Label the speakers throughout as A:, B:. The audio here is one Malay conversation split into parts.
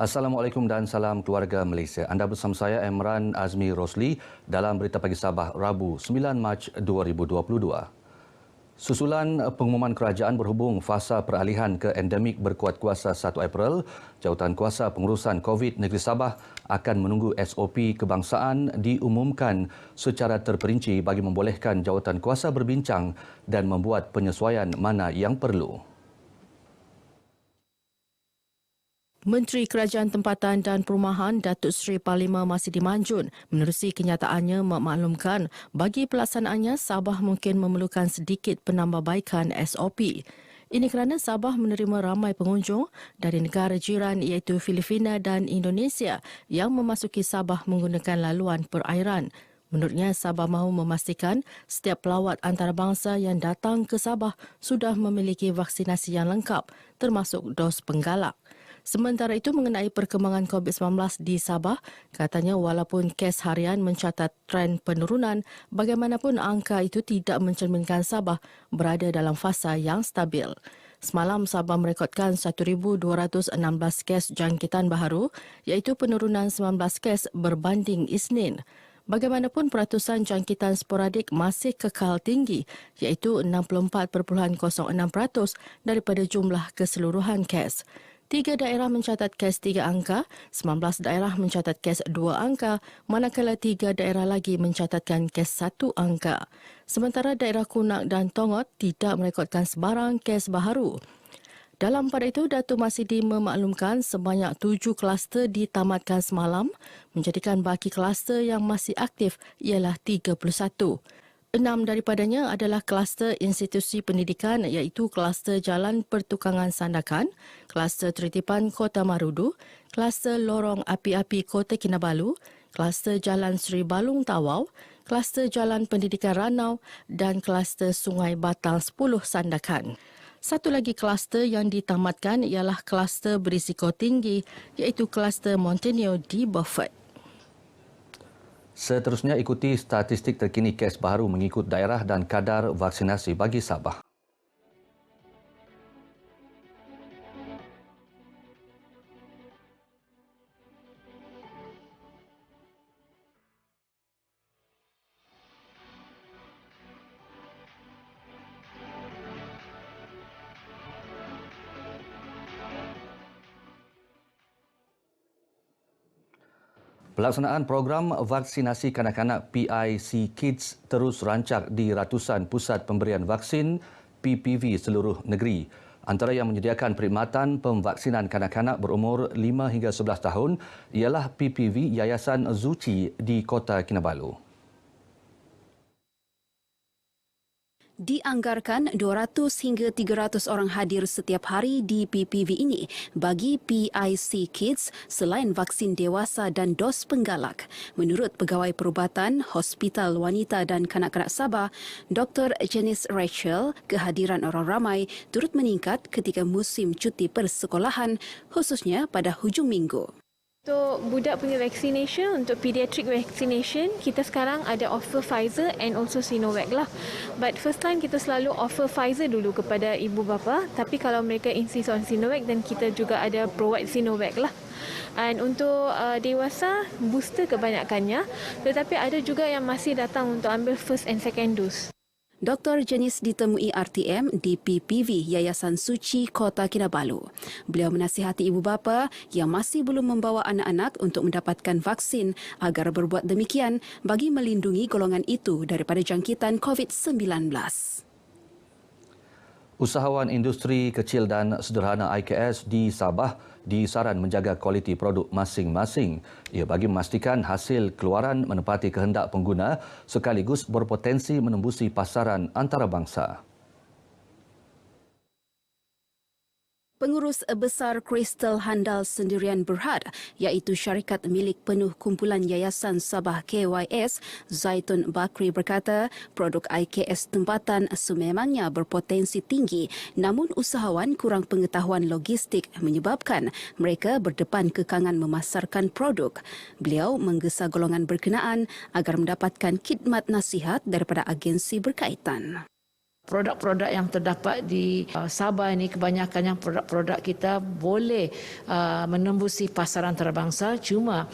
A: Assalamualaikum dan salam keluarga Malaysia. Anda bersama saya Emran Azmi Rosli dalam Berita Pagi Sabah Rabu 9 Mac 2022. Susulan pengumuman kerajaan berhubung fasa peralihan ke endemik berkuat kuasa 1 April, Jawatankuasa Pengurusan COVID Negeri Sabah akan menunggu SOP kebangsaan diumumkan secara terperinci bagi membolehkan Jawatankuasa berbincang dan membuat penyesuaian mana yang perlu.
B: Menteri Kerajaan Tempatan dan Perumahan Datuk Seri Parlimen Masidi Manjun menerusi kenyataannya memaklumkan bagi pelaksanaannya Sabah mungkin memerlukan sedikit penambahbaikan SOP. Ini kerana Sabah menerima ramai pengunjung dari negara jiran iaitu Filipina dan Indonesia yang memasuki Sabah menggunakan laluan perairan. Menurutnya, Sabah mahu memastikan setiap pelawat antarabangsa yang datang ke Sabah sudah memiliki vaksinasi yang lengkap termasuk dos penggalak. Sementara itu, mengenai perkembangan COVID-19 di Sabah, katanya walaupun kes harian mencatat tren penurunan, bagaimanapun angka itu tidak mencerminkan Sabah berada dalam fasa yang stabil. Semalam, Sabah merekodkan 1,216 kes jangkitan baharu, iaitu penurunan 19 kes berbanding Isnin. Bagaimanapun peratusan jangkitan sporadik masih kekal tinggi, iaitu 64.06% daripada jumlah keseluruhan kes. 3 daerah mencatat kes 3 angka, 19 daerah mencatat kes 2 angka, manakala 3 daerah lagi mencatatkan kes 1 angka. Sementara daerah Kunak dan Tongot tidak merekodkan sebarang kes baharu. Dalam pada itu, Datuk Masidi memaklumkan sebanyak 7 kluster ditamatkan semalam, menjadikan baki kluster yang masih aktif ialah 31. 6 daripadanya adalah kluster institusi pendidikan iaitu kluster Jalan Pertukangan Sandakan, kluster Tertipan Kota Marudu, kluster Lorong Api-Api Kota Kinabalu, kluster Jalan Seri Balung Tawau, kluster Jalan Pendidikan Ranau dan kluster Sungai Batang 10 Sandakan. Satu lagi kluster yang ditamatkan ialah kluster berisiko tinggi iaitu kluster Montenegro di Beaufort.
A: Seterusnya ikuti statistik terkini kes baharu mengikut daerah dan kadar vaksinasi bagi Sabah. Pelaksanaan program vaksinasi kanak-kanak PIC Kids terus rancak di ratusan pusat pemberian vaksin PPV seluruh negeri. Antara yang menyediakan perkhidmatan pemvaksinan kanak-kanak berumur 5 hingga 11 tahun ialah PPV Yayasan Zuci di Kota Kinabalu.
C: Dianggarkan 200 hingga 300 orang hadir setiap hari di PPV ini bagi PIC Kids selain vaksin dewasa dan dos penggalak. Menurut Pegawai Perubatan Hospital Wanita dan Kanak-kanak Sabah, Dr. Janice Rachel, kehadiran orang ramai turut meningkat ketika musim cuti persekolahan, khususnya pada hujung minggu.
D: Untuk budak punya vaccination, untuk pediatric vaccination, kita sekarang ada offer Pfizer and also Sinovac lah. But first time kita selalu offer Pfizer dulu kepada ibu bapa. Tapi kalau mereka insist on Sinovac, dan kita juga ada provide Sinovac lah. And untuk dewasa, booster kebanyakannya. Tetapi ada juga yang masih datang untuk ambil first and second dose.
C: Dr. Janice ditemui RTM di PPV Yayasan Suci Kota Kinabalu. Beliau menasihati ibu bapa yang masih belum membawa anak-anak untuk mendapatkan vaksin agar berbuat demikian bagi melindungi golongan itu daripada jangkitan COVID-19.
A: Usahawan industri kecil dan sederhana IKS di Sabah disaran menjaga kualiti produk masing-masing. Ia bagi memastikan hasil keluaran menepati kehendak pengguna sekaligus berpotensi menembusi pasaran antarabangsa.
C: Pengurus Besar Kristal Handal Sendirian Berhad, iaitu syarikat milik penuh kumpulan Yayasan Sabah KYS, Zaitun Bakri berkata, produk IKS tempatan sememangnya berpotensi tinggi, namun usahawan kurang pengetahuan logistik menyebabkan mereka berdepan kekangan memasarkan produk. Beliau menggesa golongan berkenaan agar mendapatkan khidmat nasihat daripada agensi berkaitan.
E: Produk-produk yang terdapat di Sabah ini kebanyakannya produk-produk kita boleh menembusi pasaran antarabangsa, cuma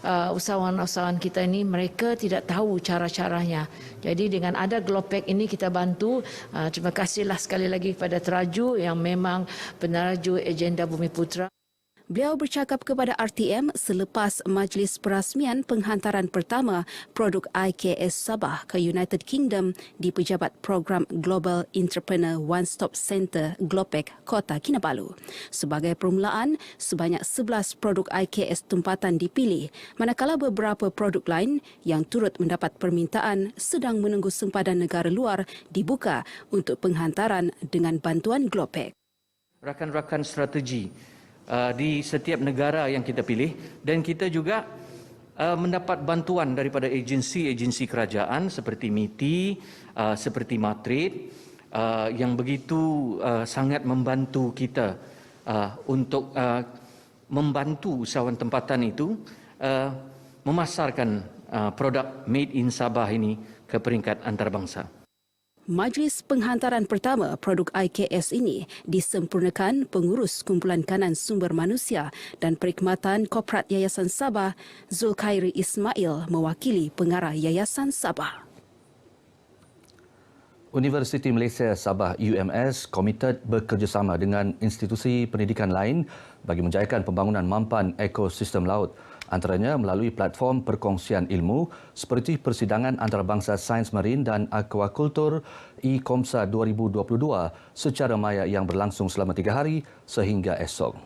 E: usahawan-usahawan kita ini mereka tidak tahu cara-caranya. Jadi dengan ada Glopek ini kita bantu. Terima kasihlah sekali lagi kepada Teraju yang memang peneraju agenda Bumiputra.
C: Beliau bercakap kepada RTM selepas majlis perasmian penghantaran pertama produk IKS Sabah ke United Kingdom di Pejabat Program Global Entrepreneur One Stop Centre Glopek, Kota Kinabalu. Sebagai permulaan, sebanyak 11 produk IKS tempatan dipilih, manakala beberapa produk lain yang turut mendapat permintaan sedang menunggu sempadan negara luar dibuka untuk penghantaran dengan bantuan Glopek.
F: Rakan-rakan strategi di setiap negara yang kita pilih, dan kita juga mendapat bantuan daripada agensi-agensi kerajaan seperti MITI, seperti Matrid yang begitu sangat membantu kita untuk membantu usahawan tempatan itu memasarkan produk made in Sabah ini ke peringkat antarabangsa.
C: Majlis penghantaran pertama produk IKS ini disempurnakan pengurus Kumpulan Kanan Sumber Manusia dan Perkhidmatan Korporat Yayasan Sabah, Zulkhairi Ismail mewakili pengarah Yayasan Sabah.
A: Universiti Malaysia Sabah UMS komited bekerjasama dengan institusi pendidikan lain bagi menjayakan pembangunan mampan ekosistem laut, antaranya melalui platform perkongsian ilmu seperti Persidangan Antarabangsa Sains Marin dan Aquakultur ICOMSA 2022 secara maya yang berlangsung selama 3 hari sehingga esok.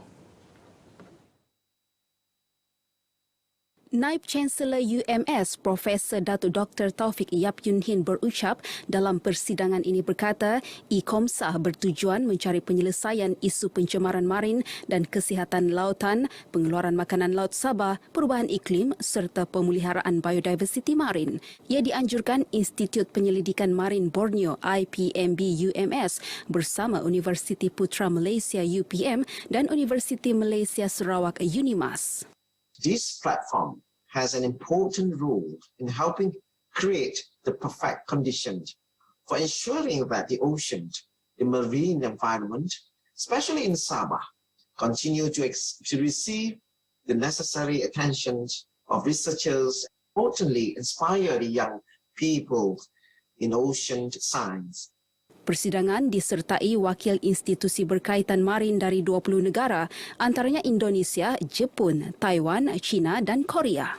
C: Naib Chancellor UMS Profesor Datuk Dr. Taufik Yap Yun Hin berucap dalam persidangan ini berkata ICOMSA bertujuan mencari penyelesaian isu pencemaran marin dan kesihatan lautan, pengeluaran makanan laut Sabah, perubahan iklim serta pemeliharaan biodiversiti marin. Ia dianjurkan Institut Penyelidikan Marin Borneo IPMB UMS bersama Universiti Putra Malaysia UPM dan Universiti Malaysia Sarawak UNIMAS.
G: This platform has an important role in helping create the perfect conditions for ensuring that the ocean, the marine environment, especially in Sabah, continue to receive the necessary attention of researchers, importantly inspire the young people in ocean science.
C: Persidangan disertai wakil institusi berkaitan marin dari 20 negara, antaranya Indonesia, Jepun, Taiwan, China dan Korea.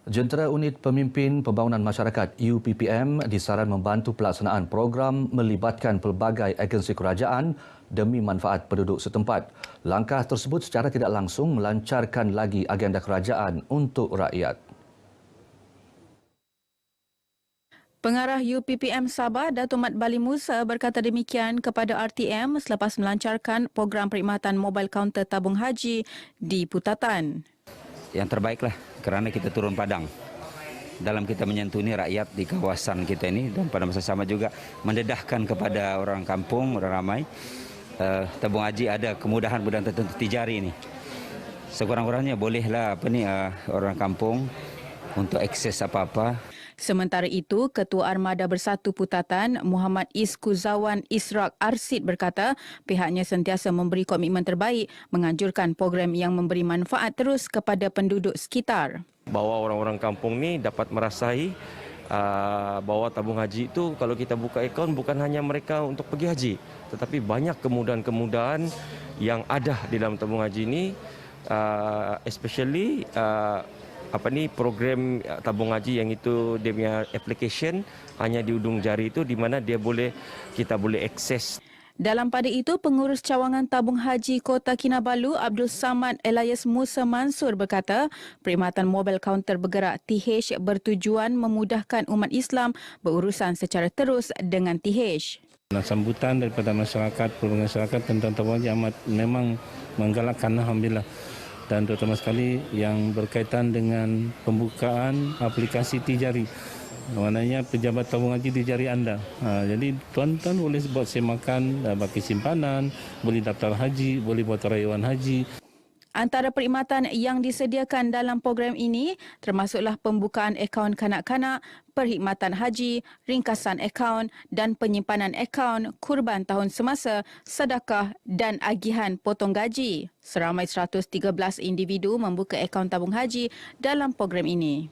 A: Jentera Unit Pemimpin Pembangunan Masyarakat UPPM disaran membantu pelaksanaan program melibatkan pelbagai agensi kerajaan demi manfaat penduduk setempat. Langkah tersebut secara tidak langsung melancarkan lagi agenda kerajaan untuk rakyat.
H: Pengarah UPPM Sabah, Datuk Mat Bali Musa berkata demikian kepada RTM selepas melancarkan program perkhidmatan mobile kaunter tabung haji di Putatan.
I: Yang terbaiklah kerana kita turun padang dalam kita menyentuh rakyat di kawasan kita ini, dan pada masa sama juga mendedahkan kepada orang kampung, orang ramai. Tabung haji ada kemudahan-kemudahan tertentu tijari ini. Sekurang-kurangnya bolehlah orang kampung untuk akses apa-apa.
H: Sementara itu, Ketua Armada Bersatu Putatan, Muhammad Iskuzawan Israk Arsid berkata pihaknya sentiasa memberi komitmen terbaik menganjurkan program yang memberi manfaat terus kepada penduduk sekitar.
J: Bahawa orang-orang kampung ni dapat merasai bahawa tabung haji itu kalau kita buka akaun bukan hanya mereka untuk pergi haji, tetapi banyak kemudahan-kemudahan yang ada di dalam tabung haji ini, especially program tabung haji yang itu dia punya application hanya di ujung jari itu, di mana kita boleh akses.
H: Dalam pada itu, pengurus cawangan tabung haji Kota Kinabalu Abdul Samad Elias Musa Mansur berkata perkhidmatan mobile kaunter bergerak TH bertujuan memudahkan umat Islam berurusan secara terus dengan TH.
K: Sambutan daripada masyarakat, pelbagai masyarakat tentang tabung haji amat memang menggalakkan, alhamdulillah. Dan terutama sekali yang berkaitan dengan pembukaan aplikasi tijari. Maknanya pejabat tabung haji di jari anda. Jadi tuan-tuan boleh buat semakan, bagi simpanan, boleh daftar haji, boleh buat rayuan haji.
H: Antara perkhidmatan yang disediakan dalam program ini termasuklah pembukaan akaun kanak-kanak, perkhidmatan haji, ringkasan akaun dan penyimpanan akaun, kurban tahun semasa, sedekah dan agihan potong gaji. Seramai 113 individu membuka akaun tabung haji dalam program ini.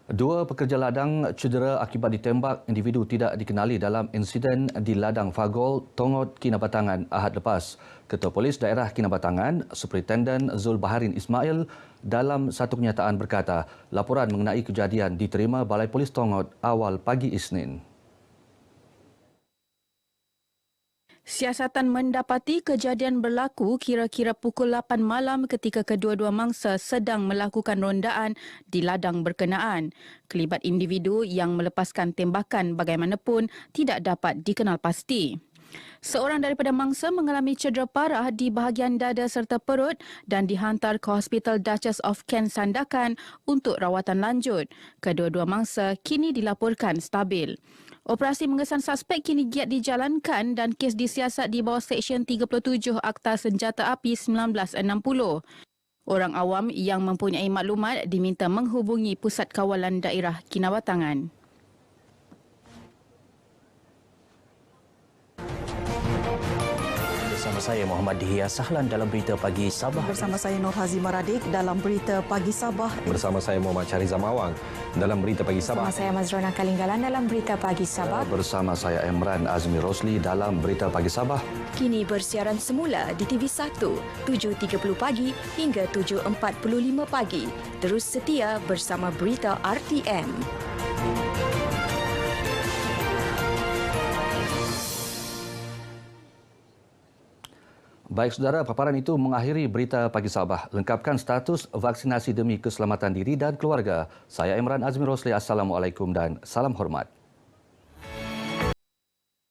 A: Dua pekerja ladang cedera akibat ditembak individu tidak dikenali dalam insiden di Ladang Fagol, Tongot, Kinabatangan Ahad lepas. Ketua Polis Daerah Kinabatangan, Superintenden Zul Baharin Ismail dalam satu kenyataan berkata, laporan mengenai kejadian diterima Balai Polis Tongot awal pagi Isnin.
H: Siasatan mendapati kejadian berlaku kira-kira pukul 8 malam ketika kedua-dua mangsa sedang melakukan rondaan di ladang berkenaan. Kelibat individu yang melepaskan tembakan bagaimanapun tidak dapat dikenal pasti. Seorang daripada mangsa mengalami cedera parah di bahagian dada serta perut dan dihantar ke Hospital Duchess of Kent Sandakan untuk rawatan lanjut. Kedua-dua mangsa kini dilaporkan stabil. Operasi mengesan suspek kini giat dijalankan dan kes disiasat di bawah Seksyen 37 Akta Senjata Api 1960. Orang awam yang mempunyai maklumat diminta menghubungi Pusat Kawalan Daerah Kinabatangan.
L: Bersama saya Muhammad Dihya Sahlan dalam Berita Pagi Sabah.
M: Bersama saya Nur Hazimah Radik dalam Berita Pagi Sabah.
N: Bersama saya Muhammad Syariza Mawang dalam Berita Pagi Sabah.
O: Bersama saya Mazrona Kalinggalan dalam Berita Pagi Sabah.
A: Bersama saya Emran Azmi Rosli dalam Berita Pagi Sabah.
O: Kini bersiaran semula di TV1 7.30 pagi hingga 7.45 pagi. Terus setia bersama Berita RTM.
A: Baik saudara, paparan itu mengakhiri Berita Pagi Sabah. Lengkapkan status vaksinasi demi keselamatan diri dan keluarga. Saya Emran Azmi Rosli. Assalamualaikum dan salam hormat.